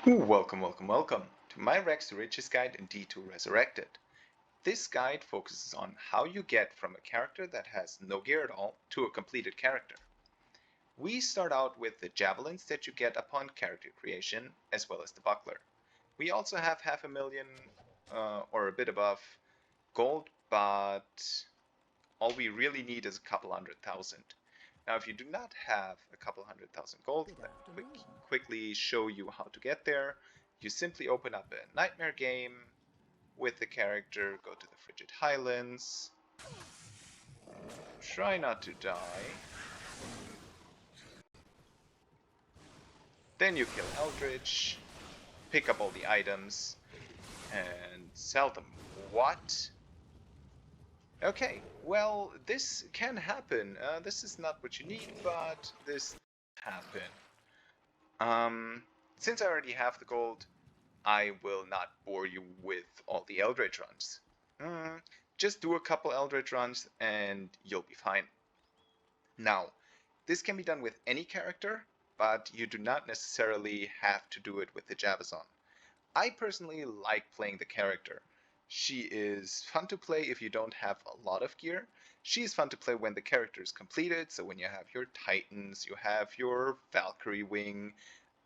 Welcome to my Rex to Riches guide in D2 Resurrected. This guide focuses on how you get from a character that has no gear at all to a completed character. We start out with the javelins that you get upon character creation, as well as the buckler. We also have 500,000 or a bit above gold, but all we really need is a couple 100,000. Now, if you do not have a couple 100,000 gold, let me quickly show you how to get there. You simply open up a nightmare game with the character, go to the Frigid Highlands, try not to die, then you kill Eldritch, pick up all the items, and sell them. What? Okay, well, this can happen. This is not what you need, but this can happen. Since I already have the gold, I will not bore you with all the Eldritch runs. Just do a couple Eldritch runs and you'll be fine. Now, this can be done with any character, but you do not necessarily have to do it with the Javazon. I personally like playing the character. She is fun to play if you don't have a lot of gear. She is fun to play when the character is completed, so when you have your Titans, you have your Valkyrie Wing,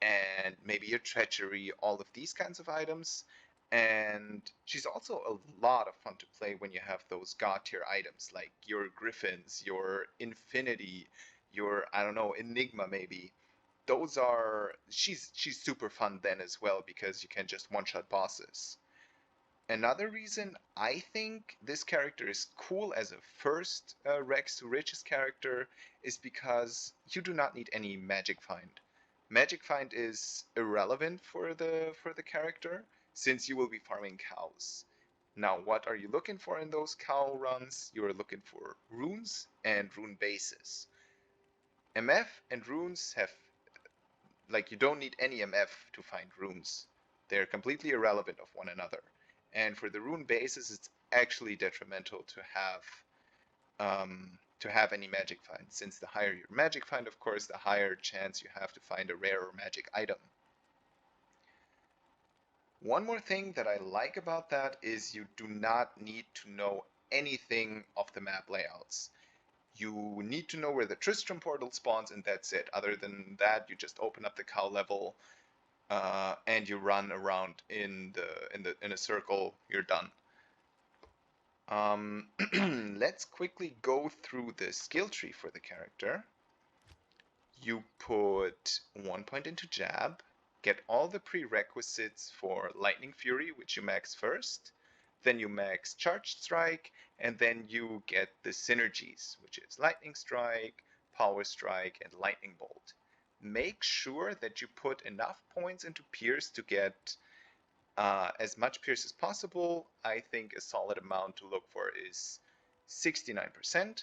and maybe your treachery, all of these kinds of items. And she's also a lot of fun to play when you have those god tier items like your Griffins, your Infinity, your, I don't know, Enigma maybe. Those are, she's super fun then as well because you can just one-shot bosses. Another reason I think this character is cool as a first Rex to Riches character is because you do not need any magic find. Magic find is irrelevant for the character since you will be farming cows. Now, what are you looking for in those cow runs? You are looking for runes and rune bases. MF and runes have, like, you don't need any MF to find runes. They're completely irrelevant of one another. And for the rune bases, it's actually detrimental to have any magic find, since the higher your magic find, of course, the higher chance you have to find a rare or magic item. One more thing that I like about that is you do not need to know anything of the map layouts. You need to know where the Tristram portal spawns, and that's it. Other than that, you just open up the cow level and you run around in a circle. You're done. Let's quickly go through the skill tree for the character. You put 1 point into jab, get all the prerequisites for Lightning Fury, which you max first, then you max Charged Strike, and then you get the synergies, which is Lightning Strike, Power Strike, and Lightning Bolt. Make sure that you put enough points into Pierce to get as much Pierce as possible. I think a solid amount to look for is 69%.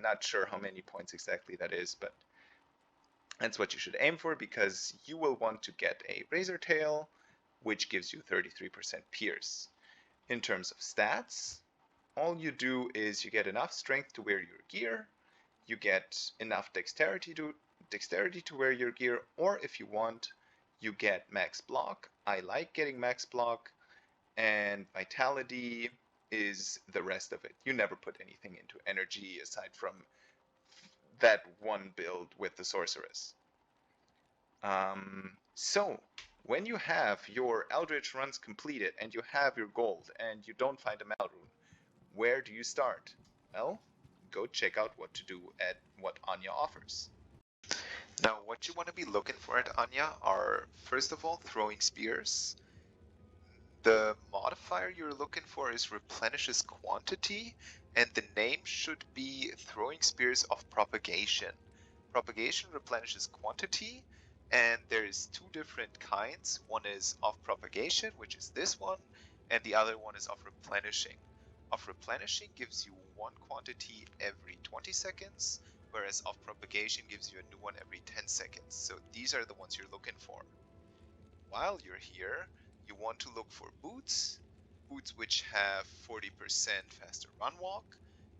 Not sure how many points exactly that is, but that's what you should aim for because you will want to get a Razor Tail, which gives you 33% Pierce. In terms of stats, all you do is you get enough strength to wear your gear, you get enough dexterity to wear your gear, or if you want, you get max block. I like getting max block, and vitality is the rest of it. You never put anything into energy aside from that one build with the sorceress. So when you have your Eldritch runs completed and you have your gold and you don't find a Mal rune, where do you start? Well, go check out what to do at what Anya offers. Now, what you want to be looking for at Anya are, first of all, throwing spears. The modifier you're looking for is replenishes quantity, and the name should be throwing spears of propagation. Propagation replenishes quantity, and there's two different kinds. One is of propagation, which is this one, and the other one is of replenishing. Of replenishing gives you one quantity every 20 seconds, whereas of propagation gives you a new one every 10 seconds. So these are the ones you're looking for. While you're here, you want to look for boots which have 40% faster run walk.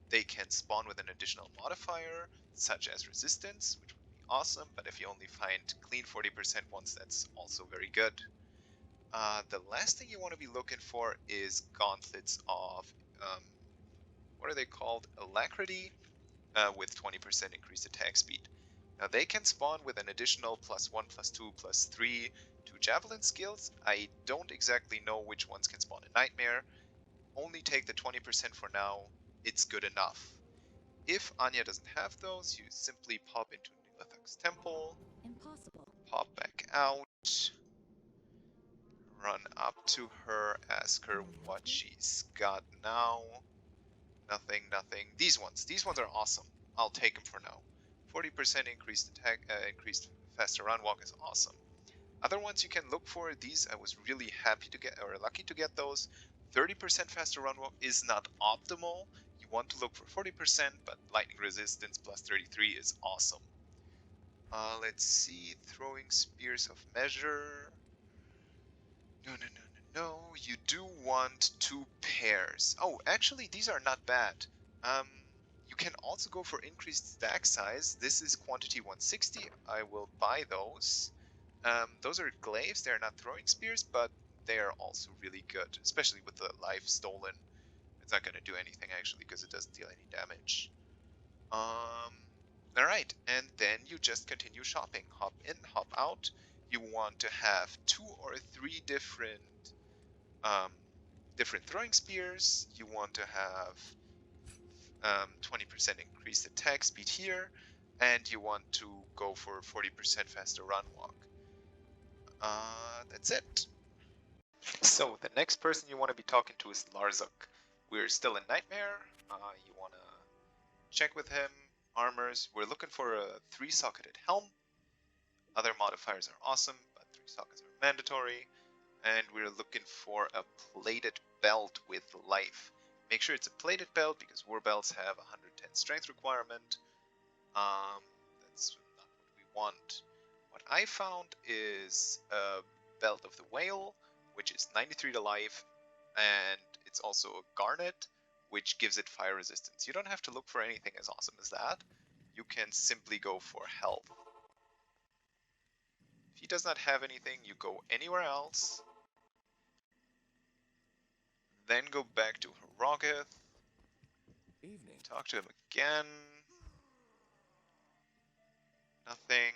They can spawn with an additional modifier, such as resistance, which would be awesome, but if you only find clean 40% ones, that's also very good. The last thing you want to be looking for is gauntlets of, what are they called? Alacrity, with 20% increased attack speed. Now they can spawn with an additional +1, +2, +3 to javelin skills. I don't exactly know which ones can spawn in Nightmare. Only take the 20% for now. It's good enough. If Anya doesn't have those, you simply pop into Nilithak's temple. Impossible. Pop back out. Run up to her, ask her what she's got now. Nothing, nothing. These ones are awesome. I'll take them for now. 40% increased attack, increased faster run walk is awesome. Other ones you can look for, these I was really happy to get, or lucky to get those. 30% faster run walk is not optimal. You want to look for 40%, but lightning resistance plus 33 is awesome. Let's see, throwing spears of measure. No, you do want 2 pairs. Oh, actually, these are not bad. You can also go for increased stack size. This is quantity 160. I will buy those. Those are glaives. They're not throwing spears, but they are also really good, especially with the life stolen. It's not going to do anything, actually, because it doesn't deal any damage. Alright, and then you just continue shopping. Hop in, hop out. You want to have 2 or 3 different throwing spears. You want to have 20% increased attack speed here, and you want to go for 40% faster run walk. That's it. So the next person you want to be talking to is Larzuk. We're still in Nightmare. You want to check with him. Armors. We're looking for a 3-socketed helm. Other modifiers are awesome, but 3 sockets are mandatory. And we're looking for a plated belt with life. Make sure it's a plated belt because war belts have 110 strength requirement. That's not what we want. What I found is a belt of the whale, which is 93 to life, and it's also a garnet, which gives it fire resistance. You don't have to look for anything as awesome as that. You can simply go for health. If he does not have anything, you go anywhere else. Then go back to Harrogath. Evening. Talk to him again. Nothing.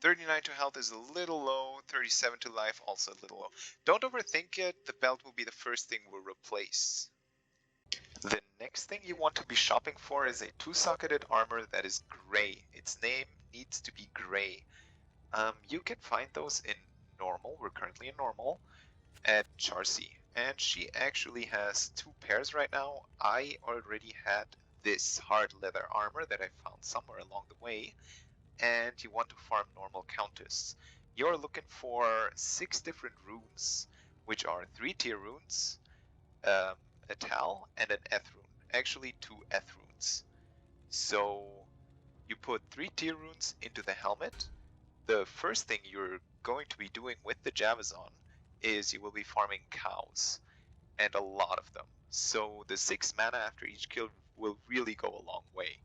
39 to health is a little low. 37 to life, also a little low. Don't overthink it. The belt will be the first thing we'll replace. The next thing you want to be shopping for is a 2-socketed armor that is gray. Its name needs to be gray. You can find those in normal. We're currently in normal at Charcy, and she actually has 2 pairs right now. I already had this hard leather armor that I found somewhere along the way, and you want to farm normal countess. You're looking for 6 different runes, which are 3-tier runes, a Tal, and an Eth rune. Actually, 2 Eth runes. So you put 3-tier runes into the helmet. The first thing you're going to be doing with the Javazon is you will be farming cows, and a lot of them. So the 6 mana after each kill will really go a long way.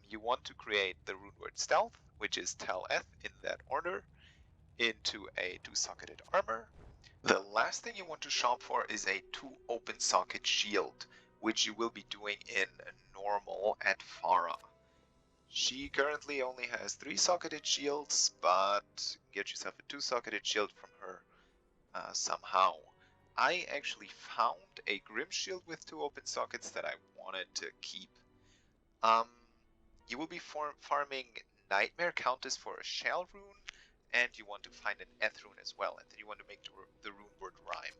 You want to create the rune word stealth, which is Tal Eth in that order, into a 2-socketed armor. The last thing you want to shop for is a 2 open socket shield, which you will be doing in normal at Farah. She currently only has 3-socketed shields, but get yourself a 2-socketed shield from her somehow. I actually found a Grim Shield with 2 open sockets that I wanted to keep. You will be farming Nightmare Countess for a Shell rune, and you want to find an Eth rune as well, and then you want to make the rune word rhyme.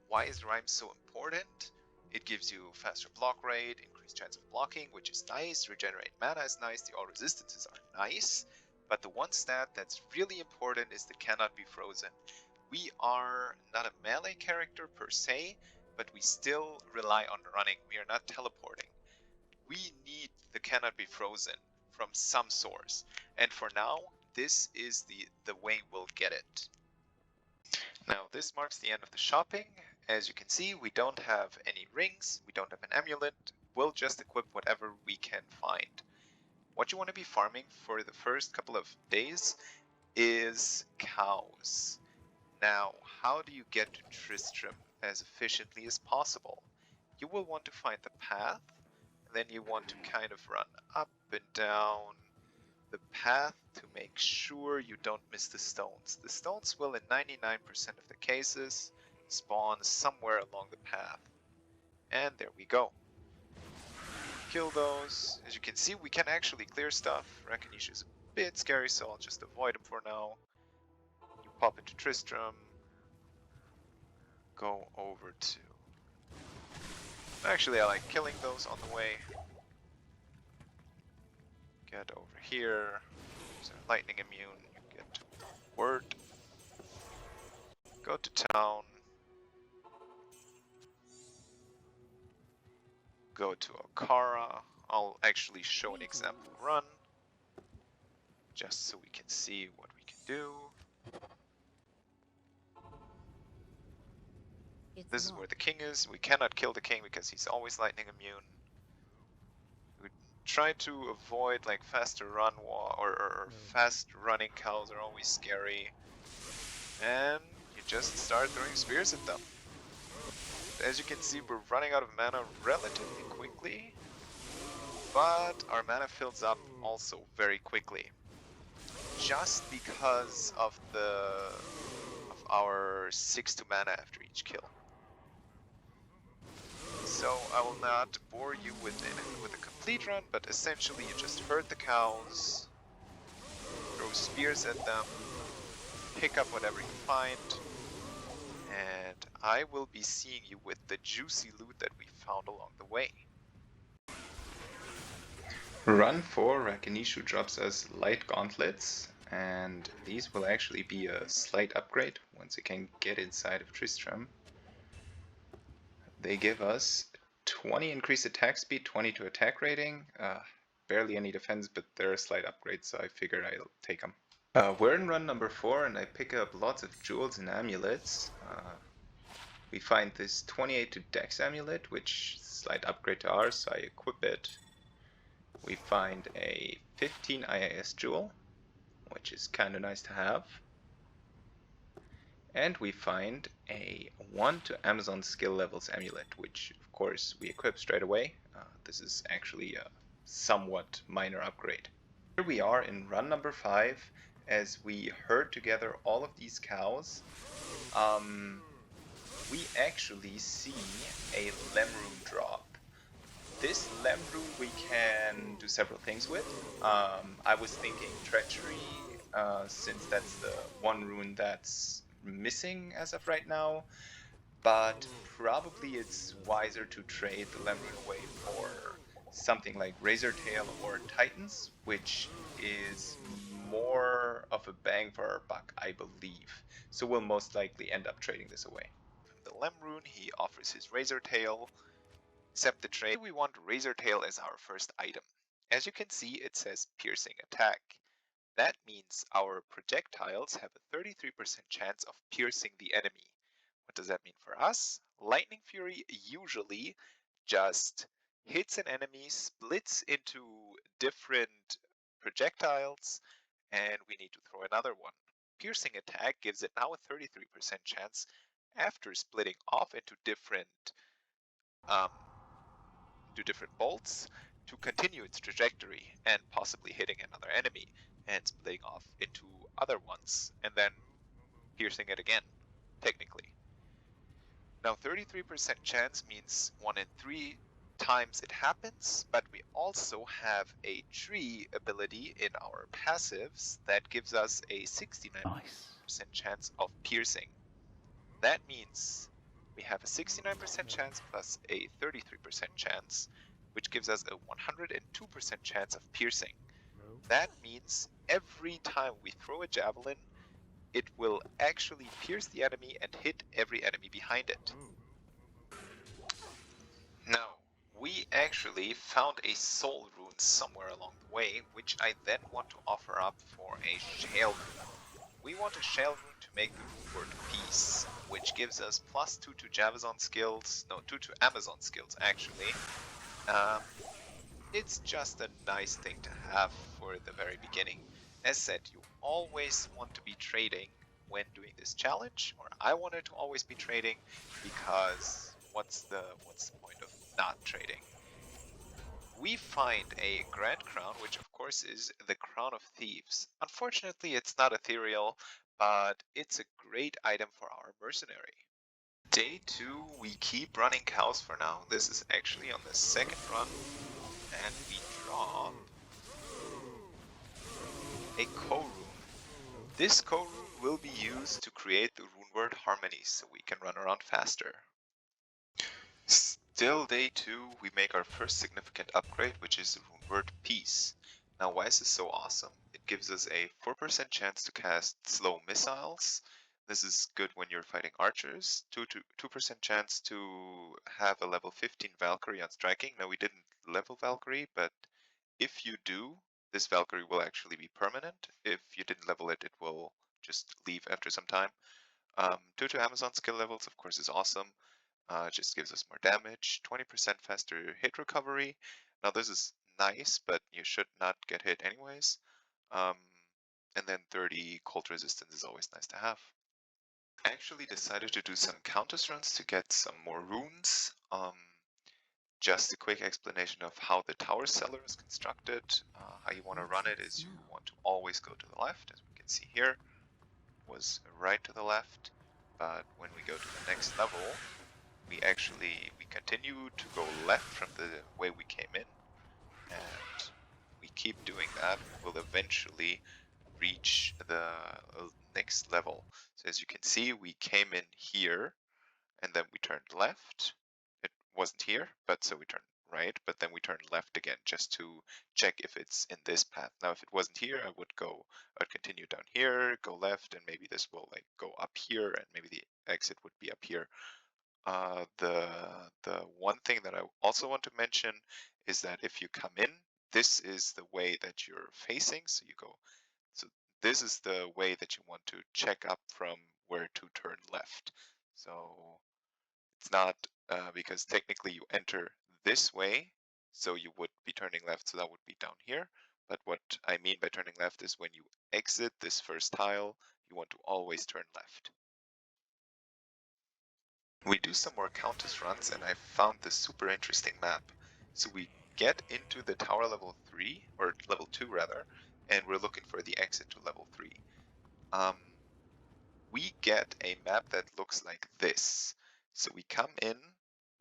Why is rhyme so important? It gives you faster block rate, increased chance of blocking, which is nice, regenerate mana is nice, the all resistances are nice, but the one stat that's really important is the cannot be frozen. We are not a melee character per se, but we still rely on running. We are not teleporting. We need the cannot be frozen from some source, and for now, this is the way we'll get it. Now this marks the end of the shopping. As you can see, we don't have any rings, we don't have an amulet, we'll just equip whatever we can find. what you want to be farming for the first couple of days is cows. Now, how do you get to Tristram as efficiently as possible? You will want to find the path, and then you want to kind of run up and down the path to make sure you don't miss the stones. The stones will, in 99% of the cases, spawn somewhere along the path. And there we go. Kill those. As you can see, we can actually clear stuff. Rakanish is a bit scary, so I'll just avoid him for now. You pop into Tristram. Go over to... Actually, I like killing those on the way. Get over here. So lightning immune. You get to Word. Go to town. Go to Okara. I'll actually show an example run, just so we can see what we can do. This is where the king is. We cannot kill the king because he's always lightning immune. We try to avoid like faster run or fast running cows are always scary. And you just start throwing spears at them. As you can see, we're running out of mana relatively quickly, but our mana fills up also very quickly. Just because of our 6 mana after each kill. So I will not bore you with a complete run, but essentially you just herd the cows, throw spears at them, pick up whatever you find, and I will be seeing you with the juicy loot that we found along the way. Run 4, Rakinishu drops us light gauntlets, and these will actually be a slight upgrade once it can get inside of Tristram. They give us 20 increased attack speed, 20 to attack rating, barely any defense, but they're a slight upgrade, so I figured I'll take them. We're in run number 4, and I pick up lots of jewels and amulets. We find this 28 to dex amulet, which is a slight upgrade to ours, so I equip it. We find a 15 IIS jewel, which is kind of nice to have. And we find a 1 to Amazon skill levels amulet, which of course we equip straight away. This is actually a somewhat minor upgrade. Here we are in run number 5, as we herd together all of these cows. We actually see a Lemrune drop. This Lemrune we can do several things with. I was thinking Treachery, since that's the one rune that's missing as of right now, but probably it's wiser to trade the Lemrune away for something like Razortail or Titans, which is more of a bang for our buck, I believe. So we'll most likely end up trading this away. From the Lemrune, he offers his Razortail. Accept the trade. We want Razortail as our first item. As you can see, it says Piercing Attack. That means our projectiles have a 33% chance of piercing the enemy. What does that mean for us? Lightning Fury usually just hits an enemy, splits into different projectiles, and we need to throw another one. Piercing Attack gives it now a 33% chance after splitting off into different bolts to continue its trajectory and possibly hitting another enemy and splitting off into other ones and then piercing it again, technically. Now 33% chance means 1 in 3 times it happens, but we also have a tree ability in our passives that gives us a 69% chance of piercing. That means we have a 69% chance plus a 33% chance, which gives us a 102% chance of piercing. That means every time we throw a javelin, it will actually pierce the enemy and hit every enemy behind it. Now, we actually found a soul rune somewhere along the way, which I then want to offer up for a shale rune. We want a shale rune to make the rune word peace, which gives us +2 to Javazon skills, no, 2 to Amazon skills actually. it's just a nice thing to have for the very beginning. As said, you always want to be trading when doing this challenge, or I wanted to always be trading, because what's the point of not trading? We find a Grand Crown, which of course is the Crown of Thieves. Unfortunately, it's not ethereal, but it's a great item for our mercenary. Day 2, we keep running cows for now. This is actually on the second run, and we drop a co-rune. This co-rune will be used to create the rune word harmony, so we can run around faster. Still day 2, we make our first significant upgrade, which is the rune word peace. Now why is this so awesome? It gives us a 4% chance to cast slow missiles. This is good when you're fighting archers. 2% chance to have a level 15 Valkyrie on striking. Now we didn't level Valkyrie, but if you do, this Valkyrie will actually be permanent. If you didn't level it, it will just leave after some time. 2 to Amazon skill levels, of course, is awesome. Just gives us more damage, 20% faster hit recovery. Now this is nice, but you should not get hit anyways. Um, and then 30 cold resistance is always nice to have. I actually decided to do some countess runs to get some more runes. Just a quick explanation of how the tower cellar is constructed. How you want to run it is you want to always go to the left, as we can see here. Was right to the left, but when we go to the next level, we continue to go left from the way we came in, and we keep doing that. We'll eventually reach the next level. So as you can see, we came in here, and then we turned left. It wasn't here, but so we turned right, but then we turned left again just to check if it's in this path. Now, if it wasn't here, I'd continue down here, go left, and maybe this will like go up here, and maybe the exit would be up here. The one thing that I also want to mention is that if you come in, this is the way that you're facing. So this is the way that you want to check up from where to turn left. So it's not because technically you enter this way, so you would be turning left, so that would be down here. But what I mean by turning left is when you exit this first tile, you want to always turn left. We do some more Countess runs, and I found this super interesting map. So we get into the tower level 3, or level 2 rather, and we're looking for the exit to level 3. We get a map that looks like this. So we come in,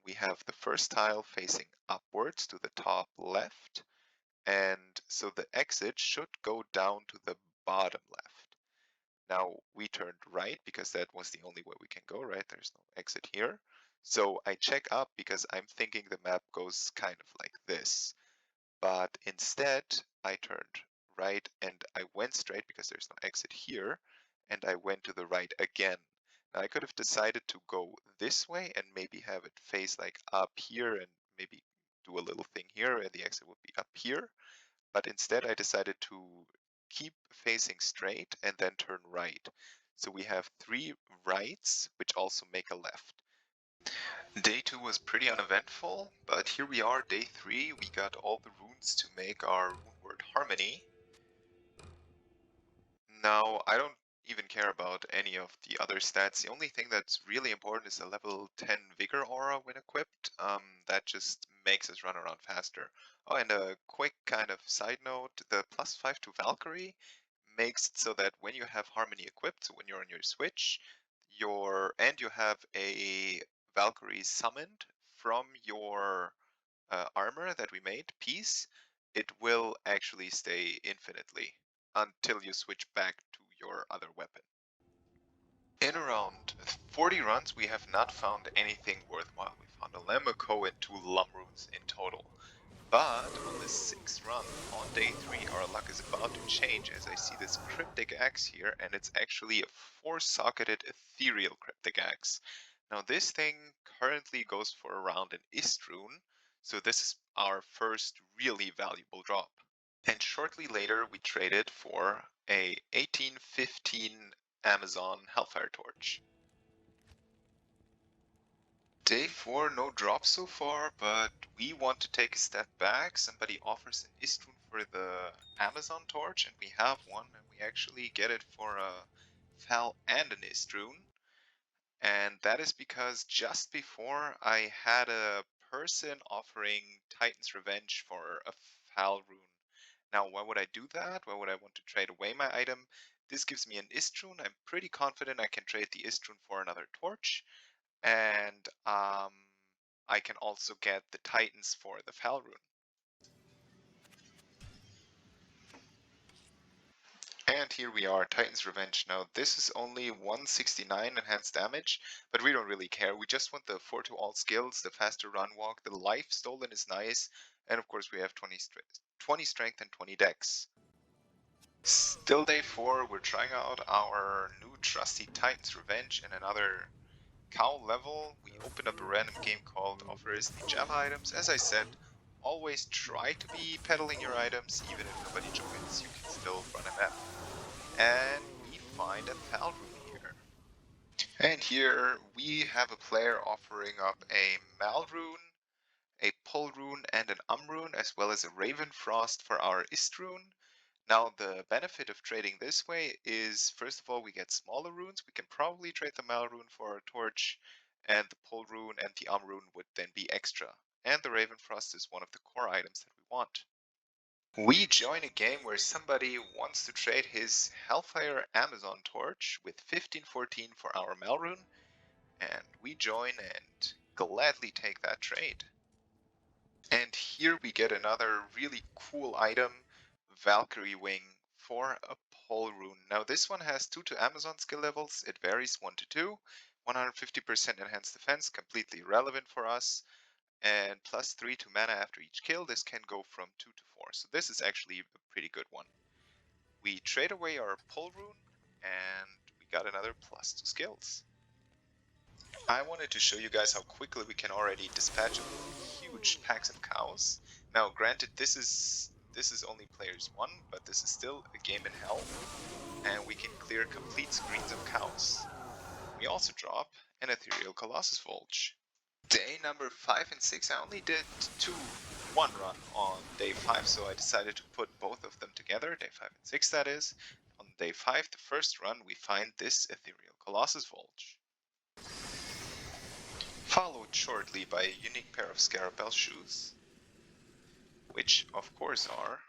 we have the first tile facing upwards to the top left, and so the exit should go down to the bottom left. Now we turned right because that was the only way we can go, right? There's no exit here. So I check up because I'm thinking the map goes kind of like this. But instead, I turned right and I went straight because there's no exit here. And I went to the right again. Now I could have decided to go this way and maybe have it face like up here and maybe do a little thing here and the exit would be up here. But instead I decided to keep facing straight and then turn right. So we have 3 rights, which also make a left. Day 2 was pretty uneventful, but here we are, day 3. We got all the runes to make our rune word harmony. Now, I don't even care about any of the other stats. The only thing that's really important is a level 10 Vigor aura when equipped. That just makes us run around faster. Oh, and a quick kind of side note, the +5 to Valkyrie makes it so that when you have Harmony equipped, so when you're on your switch, and you have a Valkyrie summoned from your armor that we made, Peace, it will actually stay infinitely until you switch back to your other weapon. In around 40 runs, we have not found anything worthwhile. We found a Lamako and 2 Lum runes in total. But on the 6th run, on day 3, our luck is about to change as I see this cryptic axe here, and it's actually a 4-socketed ethereal cryptic axe. Now this thing currently goes for around an Ist rune, so this is our first really valuable drop. And shortly later we traded for a 1815 Amazon Hellfire Torch. Day 4, no drop so far, but we want to take a step back. Somebody offers an Istrun for the Amazon torch, and we have one, and we actually get it for a Fal and an Istrun. And that is because just before I had a person offering Titan's Revenge for a Fal rune. Now, why would I do that? Why would I want to trade away my item? This gives me an Istrun. I'm pretty confident I can trade the Istrun for another torch. And I can also get the Titans for the Fal rune. And here we are, Titan's Revenge. Now, this is only 169 enhanced damage, but we don't really care. We just want the 4 to all skills, the faster run walk, the life stolen is nice, and of course we have 20 strength and 20 dex. Still day 4, we're trying out our new trusty Titan's Revenge in another cow level. We opened up a random game called Offers the Java items. As I said, always try to be peddling your items, even if nobody joins, you can still run a map. And we find a Fal rune here. And here we have a player offering up a Mal rune, a Pull rune, and an rune, as well as a Raven Frost for our Istrun. Now, the benefit of trading this way is, first of all, we get smaller runes. We can probably trade the Mal rune for a torch, and the Pull rune and the rune would then be extra. And the Raven Frost is one of the core items that we want. We join a game where somebody wants to trade his Hellfire Amazon torch with 1514 for our Melrune, and we join and gladly take that trade. And here we get another really cool item, Valkyrie Wing for a Pole Rune. Now this one has 2 to Amazon skill levels, it varies 1 to 2, 150% enhanced defense, completely irrelevant for us, and plus 3 to mana after each kill. This can go from 2 to 4, so this is actually a pretty good one. We trade away our Pull rune, and we got another plus 2 skills. I wanted to show you guys how quickly we can already dispatch huge packs of cows. Now, granted, this is only players 1, but this is still a game in hell, and we can clear complete screens of cows. We also drop an Ethereal Colossus Vulture. Day number 5 and 6, I only did one run on day 5, so I decided to put both of them together, day 5 and 6 that is. On day 5, the first run, we find this Ethereal Colossus Vulture, followed shortly by a unique pair of Scarabell shoes, which of course are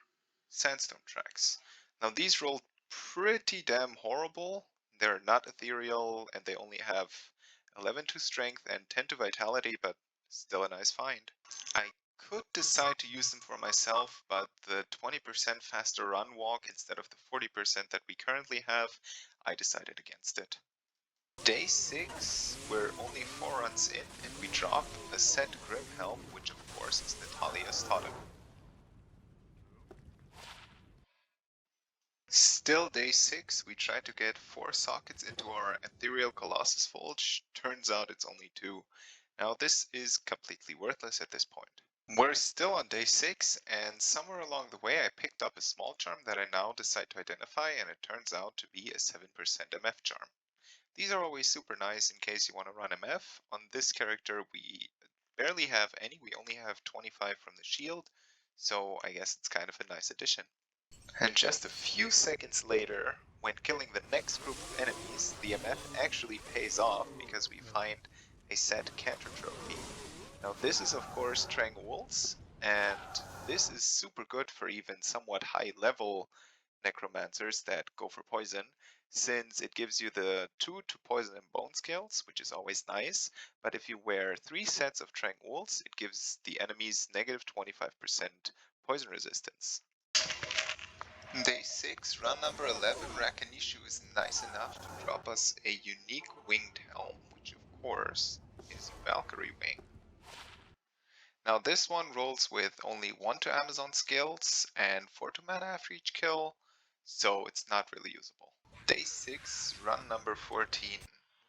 sandstone tracks. Now these rolled pretty damn horrible. They're not ethereal, and they only have 11 to strength and 10 to vitality, but still a nice find. I could decide to use them for myself, but the 20% faster run walk instead of the 40% that we currently have, I decided against it. Day 6, we're only 4 runs in, and we drop a set Grim Helm, which of course is Natalia's Totem. Still day 6, we try to get 4 sockets into our Ethereal Colossus Vulture. Turns out it's only 2. Now this is completely worthless at this point. We're still on day 6, and somewhere along the way I picked up a small charm that I now decide to identify, and it turns out to be a 7% MF charm. These are always super nice in case you want to run MF. On this character we barely have any, we only have 25 from the shield, so I guess it's kind of a nice addition. And just a few seconds later, when killing the next group of enemies, the MF actually pays off because we find a set Cantor trophy. Now this is of course Trang Wolves, and this is super good for even somewhat high level necromancers that go for poison, since it gives you the 2 to poison and bone skills, which is always nice, but if you wear 3 sets of Trang Wolves, it gives the enemies negative 25% poison resistance. Day 6, run number 11, Rakanishu is nice enough to drop us a unique winged helm, which of course is Valkyrie Wing. Now this one rolls with only 1 to Amazon skills and 4 to mana after each kill, so it's not really usable. Day 6, run number 14.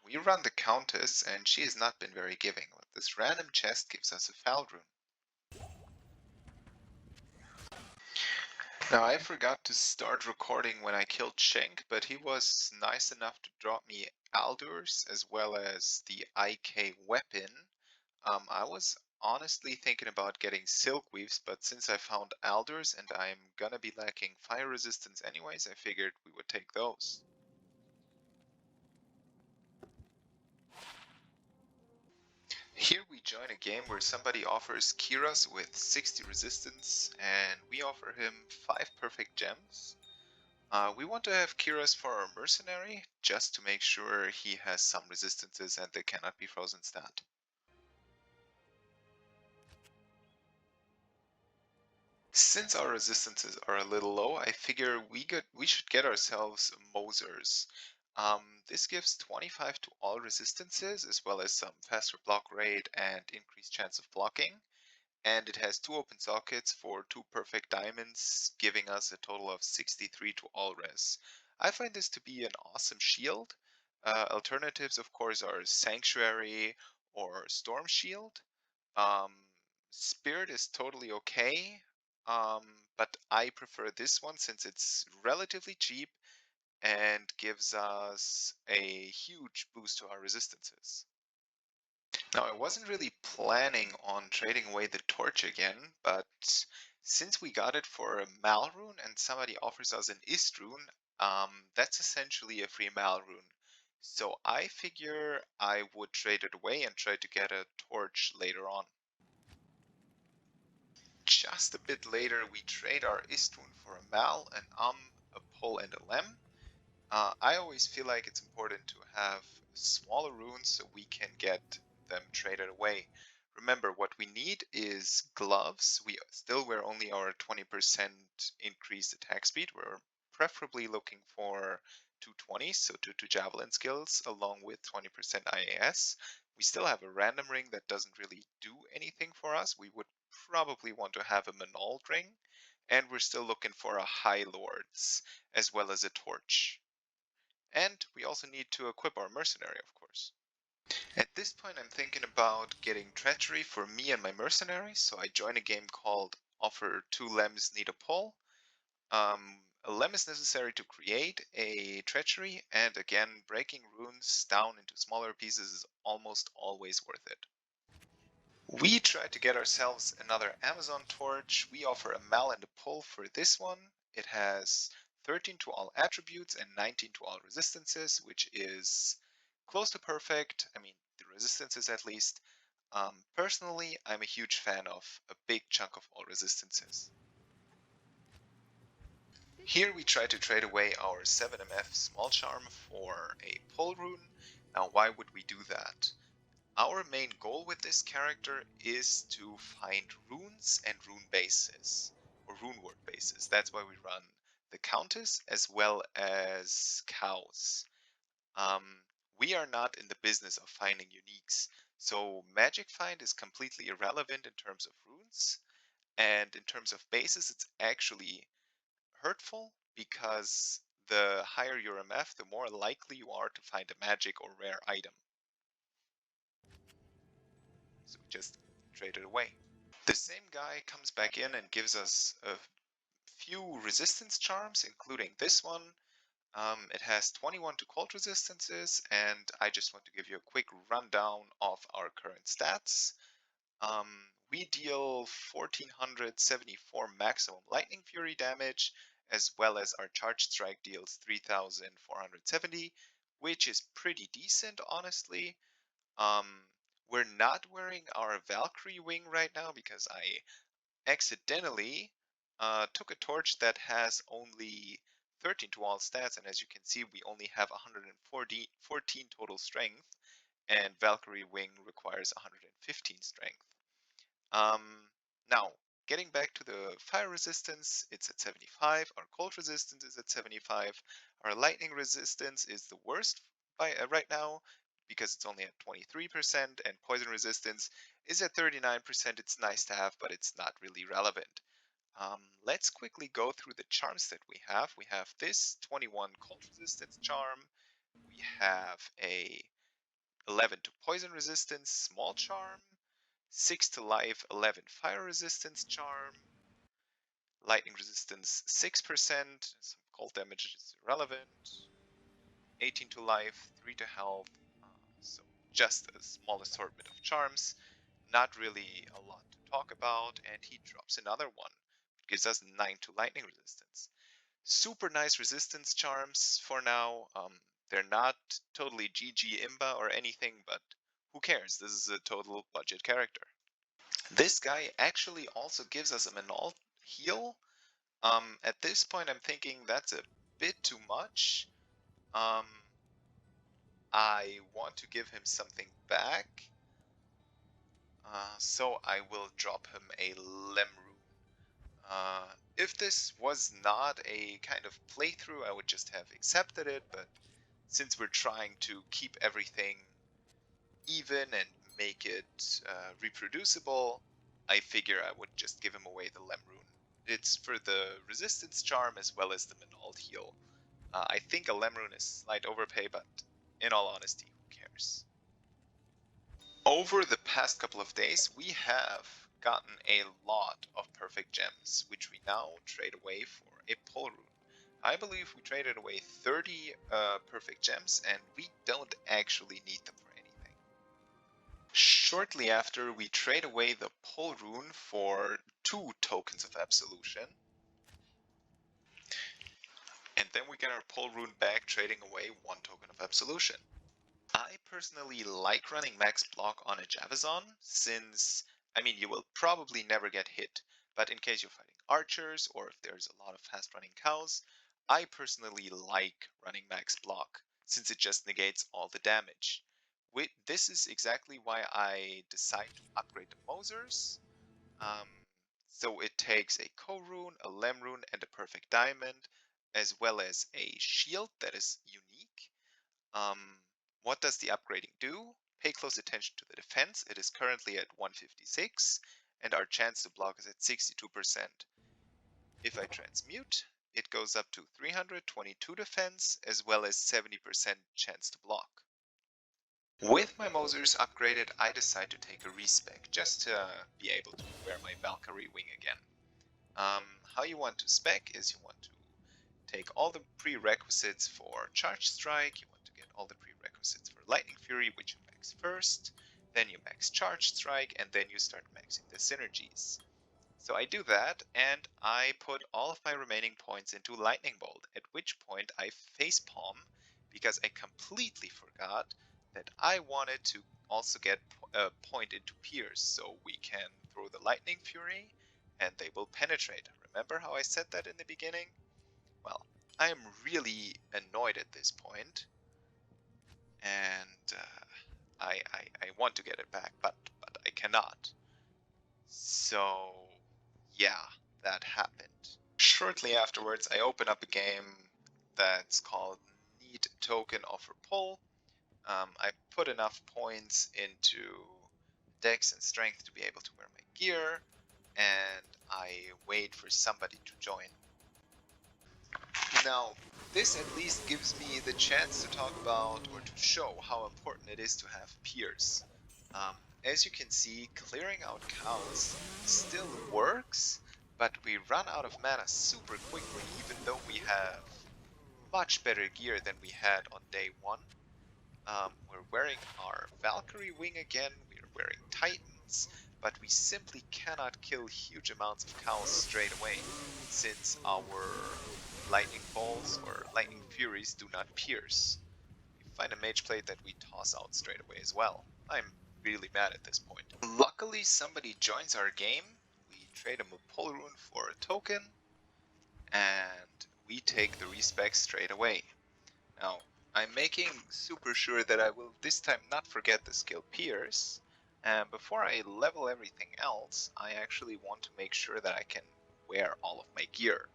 We run the Countess, and she has not been very giving, but this random chest gives us a Fal rune. Now I forgot to start recording when I killed Schenk, but he was nice enough to drop me Aldurs as well as the IK weapon. I was honestly thinking about getting silkweaves, but since I found alders and I'm gonna be lacking fire resistance anyways, I figured we would take those. Here we join a game where somebody offers Kiras with 60 resistance, and we offer him 5 perfect gems. We want to have Kiras for our mercenary, just to make sure he has some resistances and they cannot be frozen stat. Since our resistances are a little low, I figure we should get ourselves Mosers. This gives 25 to all resistances, as well as some faster block rate and increased chance of blocking. And it has 2 open sockets for 2 perfect diamonds, giving us a total of 63 to all res. I find this to be an awesome shield. Alternatives, of course, are Sanctuary or Storm Shield. Um, Spirit is totally okay, but I prefer this one since it's relatively cheap and gives us a huge boost to our resistances. Now, I wasn't really planning on trading away the torch again, but since we got it for a Mal rune and somebody offers us an Ist rune, that's essentially a free Mal rune. So I figure I would trade it away and try to get a torch later on. Just a bit later, we trade our Ist rune for a Mal, an a Pole, and a Lem. I always feel like it's important to have smaller runes so we can get them traded away. Remember, what we need is gloves. We still wear only our 20% increased attack speed. We're preferably looking for 220, so 2 javelin skills along with 20% IAS. We still have a random ring that doesn't really do anything for us. We would probably want to have a Manold ring. And we're still looking for a High Lords as well as a torch. And we also need to equip our mercenary, of course. At this point, I'm thinking about getting treachery for me and my mercenary, so I join a game called Offer 2 Lems Need a Pole. A lem is necessary to create a treachery, and again, breaking runes down into smaller pieces is almost always worth it. We try to get ourselves another Amazon torch. We offer a mal and a pull for this one. It has 13 to all attributes and 19 to all resistances, which is close to perfect. I mean, the resistances at least. Personally, I'm a huge fan of a big chunk of all resistances. Here we try to trade away our 7MF small charm for a pull rune. Now, why would we do that? Our main goal with this character is to find runes and rune bases, or rune word bases. That's why we run the Countess as well as cows. Um, we are not in the business of finding uniques, so magic find is completely irrelevant in terms of runes, and in terms of bases, it's actually hurtful because the higher your MF, the more likely you are to find a magic or rare item. So we just trade it away. The same guy comes back in and gives us a few resistance charms, including this one. It has 21 to cold resistances, and I just want to give you a quick rundown of our current stats. We deal 1474 maximum lightning fury damage, as well as our charge strike deals 3470, which is pretty decent, honestly. Um, we're not wearing our Valkyrie wing right now because I accidentally took a torch that has only 13 to all stats, and as you can see, we only have 114 total strength, and Valkyrie wing requires 115 strength. Now, getting back to the fire resistance, it's at 75, our cold resistance is at 75, our lightning resistance is the worst right now because it's only at 23%, and poison resistance is at 39%. It's nice to have, but it's not really relevant. Let's quickly go through the charms that we have. We have this 21 cold resistance charm, we have a 11 to poison resistance small charm, 6 to life, 11 fire resistance charm, lightning resistance 6%, some cold damage is irrelevant, 18 to life, 3 to health, so just a small assortment of charms. not really a lot to talk about, and he drops another one. Gives us 9 to lightning resistance. Super nice resistance charms for now. They're not totally GG Imba or anything, but who cares? This is a total budget character. This guy actually also gives us a Manal heal. At this point, I'm thinking that's a bit too much. I want to give him something back. So I will drop him a Lemrune. If this was not a kind of playthrough, I would just have accepted it, but since we're trying to keep everything even and make it reproducible, I figure I would just give him away the Lemrune. It's for the resistance charm as well as the Minald heal. I think a Lemrune is slight overpay, but in all honesty, who cares? Over the past couple of days, we have gotten a lot of perfect gems, which we now trade away for a pull rune. I believe we traded away 30 perfect gems, and we don't actually need them for anything. Shortly after, we trade away the pull rune for 2 tokens of absolution. And then we get our pull rune back, trading away 1 token of absolution. I personally like running max block on a Javazon, since, I mean, you will probably never get hit, but in case you're fighting archers, or if there's a lot of fast running cows, I personally like running max block, since it just negates all the damage. This is exactly why I decide to upgrade the Mosers. So it takes a Ko-rune, a Lem-rune, and a perfect diamond, as well as a shield that is unique. What does the upgrading do? Pay close attention to the defense. It is currently at 156, and our chance to block is at 62%. If I transmute, it goes up to 322 defense, as well as 70% chance to block. With my Mosers upgraded, I decide to take a respec, just to be able to wear my Valkyrie wing again. How you want to spec is you want to take all the prerequisites for Charge Strike, you want to get all the prerequisites for Lightning Fury, which you max first, then you max Charge Strike, and then you start maxing the synergies. So I do that, and I put all of my remaining points into Lightning Bolt, at which point I facepalm, because I completely forgot that I wanted to also get a point into Pierce, so we can throw the Lightning Fury, and they will penetrate. Remember how I said that in the beginning? Well, I am really annoyed at this point, and I want to get it back, but I cannot. So yeah, that happened. Shortly afterwards, I open up a game that's called Need Token Offer Pull. I put enough points into Dex and Strength to be able to wear my gear, and I wait for somebody to join. Now, this at least gives me the chance to talk about or to show how important it is to have peers. As you can see, clearing out cows still works, but we run out of mana super quickly, even though we have much better gear than we had on day 1. We're wearing our Valkyrie wing again, we're wearing Titans, but we simply cannot kill huge amounts of cows straight away, since our lightning bolts or lightning furies do not pierce. We find a mage plate that we toss out straight away as well. I'm really mad at this point. Luckily, somebody joins our game. We trade him a pull rune for a token, and we take the respec straight away. Now, I'm making super sure that I will this time not forget the skill Pierce, and before I level everything else, I actually want to make sure that I can wear all of my gear.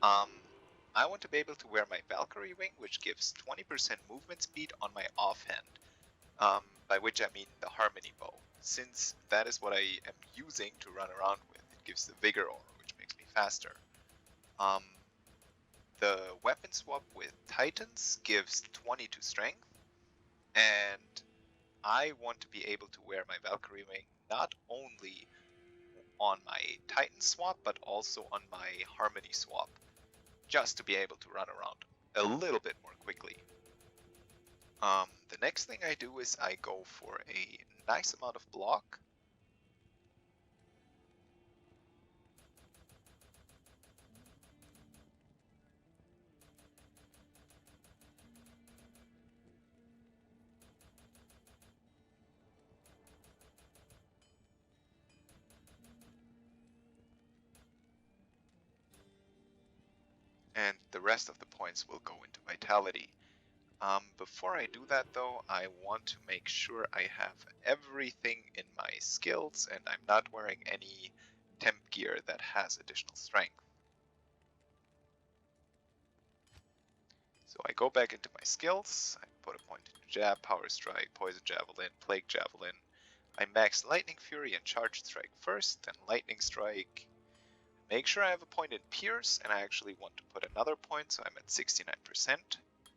I want to be able to wear my Valkyrie wing, which gives 20% movement speed on my offhand, by which I mean the Harmony bow, since that is what I am using to run around with. It gives the Vigor aura, which makes me faster. The weapon swap with Titans gives 22 strength, and I want to be able to wear my Valkyrie wing not only on my Titan swap, but also on my Harmony swap, just to be able to run around a little bit more quickly. The next thing I do is I go for a nice amount of block, and the rest of the points will go into vitality. Before I do that though, I want to make sure I have everything in my skills and I'm not wearing any temp gear that has additional strength. So I go back into my skills, I put a point into jab, power strike, poison javelin, plague javelin. I max lightning fury and charge strike first, then lightning strike. Make sure I have a point in pierce, and I actually want to put another point, so I'm at 69%.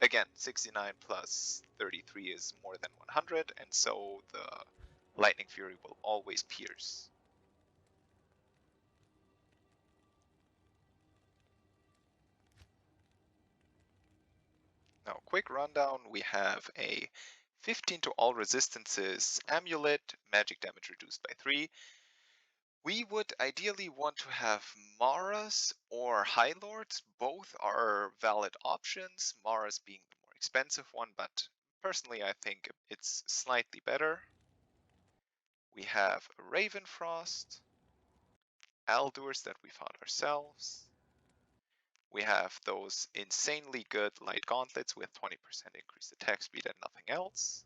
Again, 69 plus 33 is more than 100, and so the lightning fury will always pierce. Now, quick rundown, we have a 15 to all resistances amulet, magic damage reduced by 3. We would ideally want to have Maras or High Lords. Both are valid options, Maras being the more expensive one, but personally I think it's slightly better. We have Ravenfrost, Aldurs that we found ourselves. We have those insanely good light gauntlets with 20% increased attack speed and nothing else.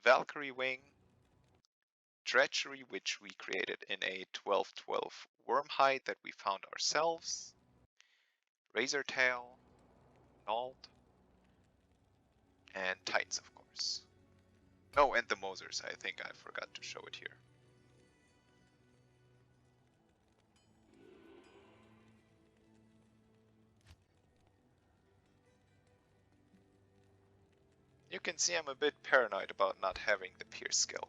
Valkyrie Wing, Treachery, which we created in a 12-12 worm hide that we found ourselves. Razor Tail, Nald, and Tights, of course. Oh, and the Mosers, I think I forgot to show it here. You can see I'm a bit paranoid about not having the Pierce skill.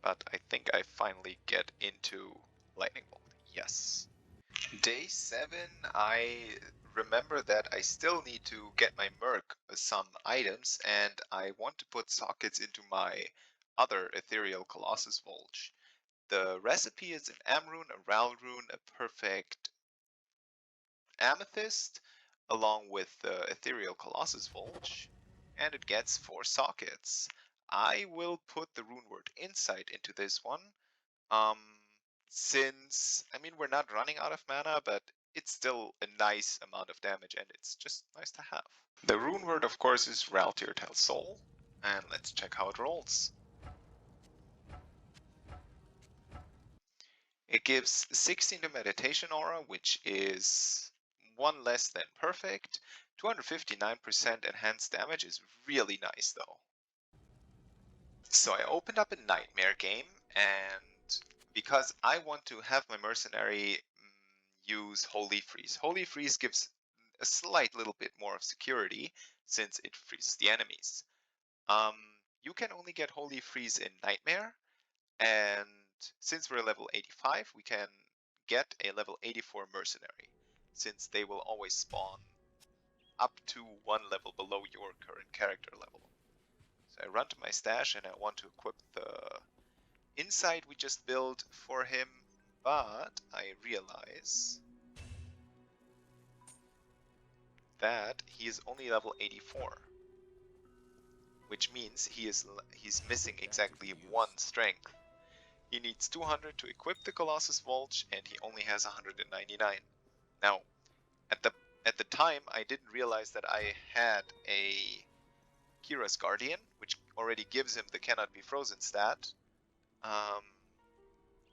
But I think I finally get into Lightning Bolt. Yes. Day 7, I remember that I still need to get my Merc some items, and I want to put sockets into my other Ethereal Colossus Volge. The recipe is an Amrune, a Ralrune, a perfect Amethyst, along with the Ethereal Colossus Volge, and it gets 4 sockets. I will put the Rune Word Insight into this one, since, I mean, we're not running out of mana, but it's still a nice amount of damage, and it's just nice to have. The Rune Word, of course, is Raltir Tel Soul, and let's check how it rolls. It gives 16 to Meditation Aura, which is 1 less than perfect. 259% enhanced damage is really nice though. So I opened up a Nightmare game, and because I want to have my mercenary use Holy Freeze. Holy Freeze gives a slight little bit more of security since it freezes the enemies. You can only get Holy Freeze in Nightmare, and since we're level 85, we can get a level 84 mercenary, since they will always spawn up to 1 level below your current character level. So I run to my stash and I want to equip the Insight we just built for him, but I realize that he is only level 84, which means he's missing exactly 1 strength. He needs 200 to equip the Colossus Volge, and he only has 199. Now, at the time, I didn't realize that I had a Kira's Guardian, which already gives him the Cannot Be Frozen stat,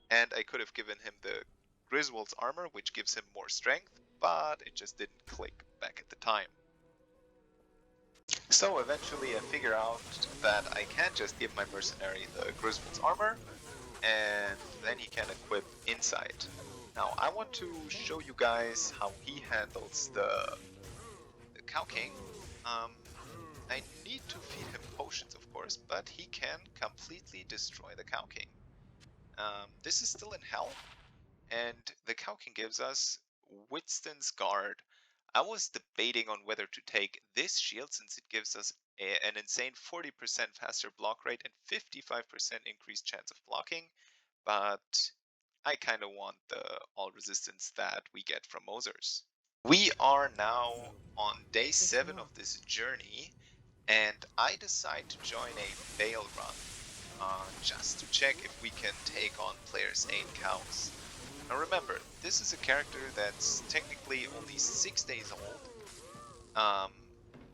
and I could have given him the Griswold's Armor, which gives him more strength, but it just didn't click back at the time. So eventually I figure out that I can't just give my mercenary the Griswold's Armor, and then he can equip Insight. Now I want to show you guys how he handles the Cow King. I need to feed him potions, of course, but he can completely destroy the Cow King. This is still in hell, and the Cow King gives us Witston's Guard. I was debating on whether to take this shield since it gives us an insane 40% faster block rate and 55% increased chance of blocking, but I kind of want the all resistance that we get from Mosers. We are now on day 7 of this journey, and I decide to join a Bale run just to check if we can take on players 8 cows. Now remember, this is a character that's technically only 6 days old, um,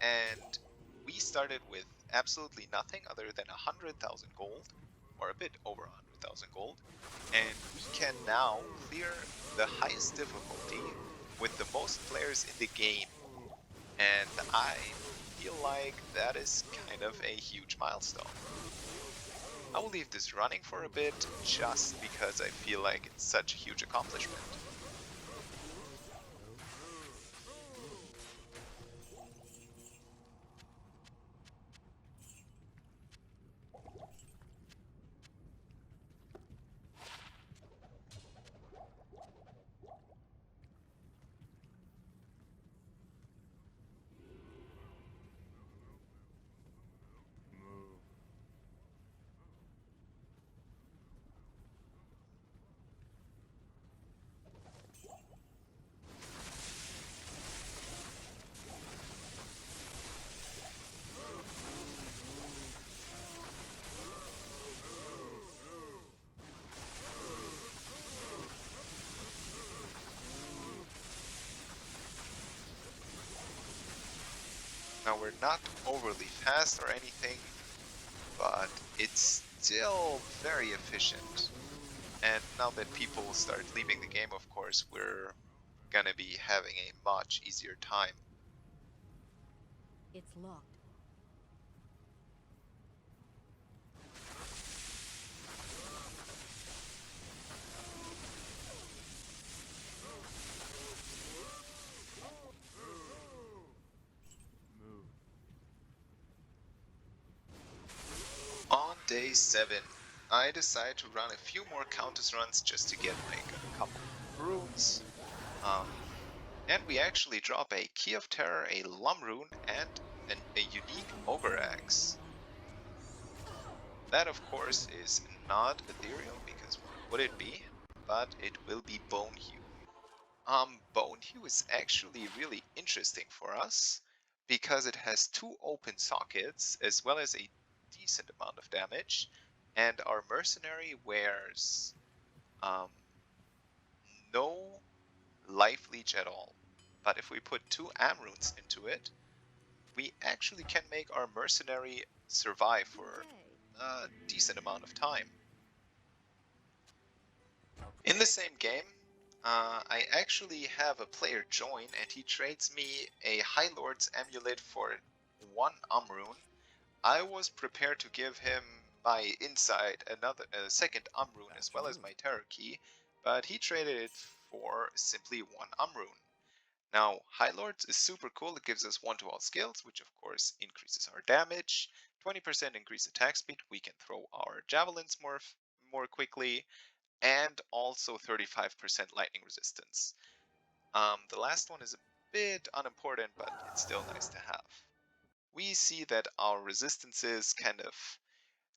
and we started with absolutely nothing other than 100,000 gold, or a bit over 100,000 gold, and we can now clear the highest difficulty with the most players in the game, and I feel like that is kind of a huge milestone. I will leave this running for a bit just because I feel like it's such a huge accomplishment. Now we're not overly fast or anything, but it's still very efficient. And now that people start leaving the game, of course, we're gonna be having a much easier time. It's locked. On day 7, I decide to run a few more Countess runs just to get like a couple of runes. And we actually drop a Key of Terror, a Lum rune, and a unique Ogre Axe. That, of course, is not ethereal, because what would it be? But it will be Bone Hue. Bone Hue is actually really interesting for us, because it has 2 open sockets, as well as a decent amount of damage, and our Mercenary wears no life leech at all. But if we put 2 Am runes into it, we actually can make our Mercenary survive for a decent amount of time. In the same game, I actually have a player join, and he trades me a High Lord's Amulet for 1 Rune. I was prepared to give him my Insight, a second Rune, as well as my Terror Key, but he traded it for simply 1 Rune. Now, High Lords is super cool. It gives us 1 to all skills, which of course increases our damage, 20% increased attack speed, we can throw our javelins more quickly, and also 35% lightning resistance. The last one is a bit unimportant, but it's still nice to have. We see that our resistances kind of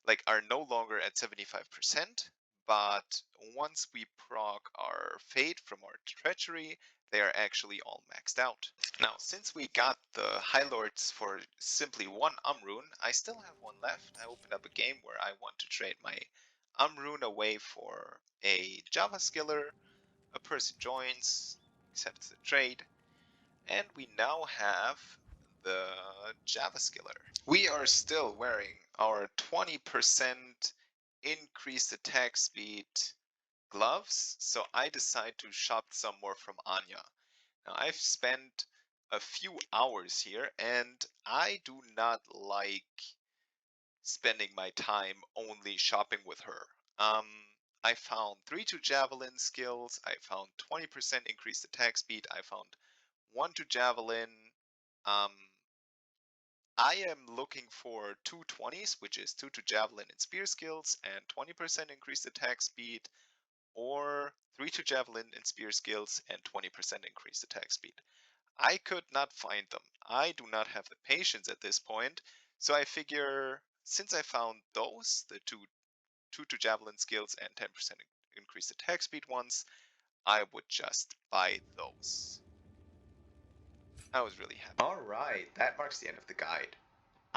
like are no longer at 75%, but once we proc our fate from our treachery, they are actually all maxed out. Now, since we got the High Lords for simply 1 rune, I still have 1 left. I opened up a game where I want to trade my rune away for a Java skiller. A person joins, accepts the trade, and we now have the Java skiller. We are still wearing our 20% increased attack speed gloves, so I decide to shop some more from Anya. Now, I've spent a few hours here, and I do not like spending my time only shopping with her. I found 3 to javelin skills, I found 20% increased attack speed, I found 1 to javelin. Um, I am looking for 2 20s, which is 2 to javelin and spear skills, and 20% increased attack speed, or 3 to javelin and spear skills and 20% increased attack speed. I could not find them. I do not have the patience at this point, so I figure since I found those, the 2 to javelin skills and 10% increased attack speed ones, I would just buy those. I was really happy. Alright, that marks the end of the guide.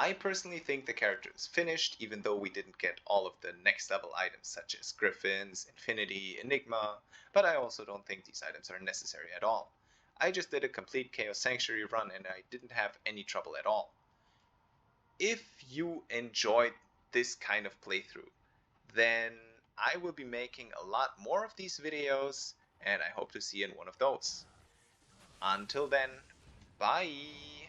I personally think the character is finished, even though we didn't get all of the next level items such as Griffins, Infinity, Enigma, but I also don't think these items are necessary at all. I just did a complete Chaos Sanctuary run and I didn't have any trouble at all. If you enjoyed this kind of playthrough, then I will be making a lot more of these videos and I hope to see you in one of those. Until then, bye!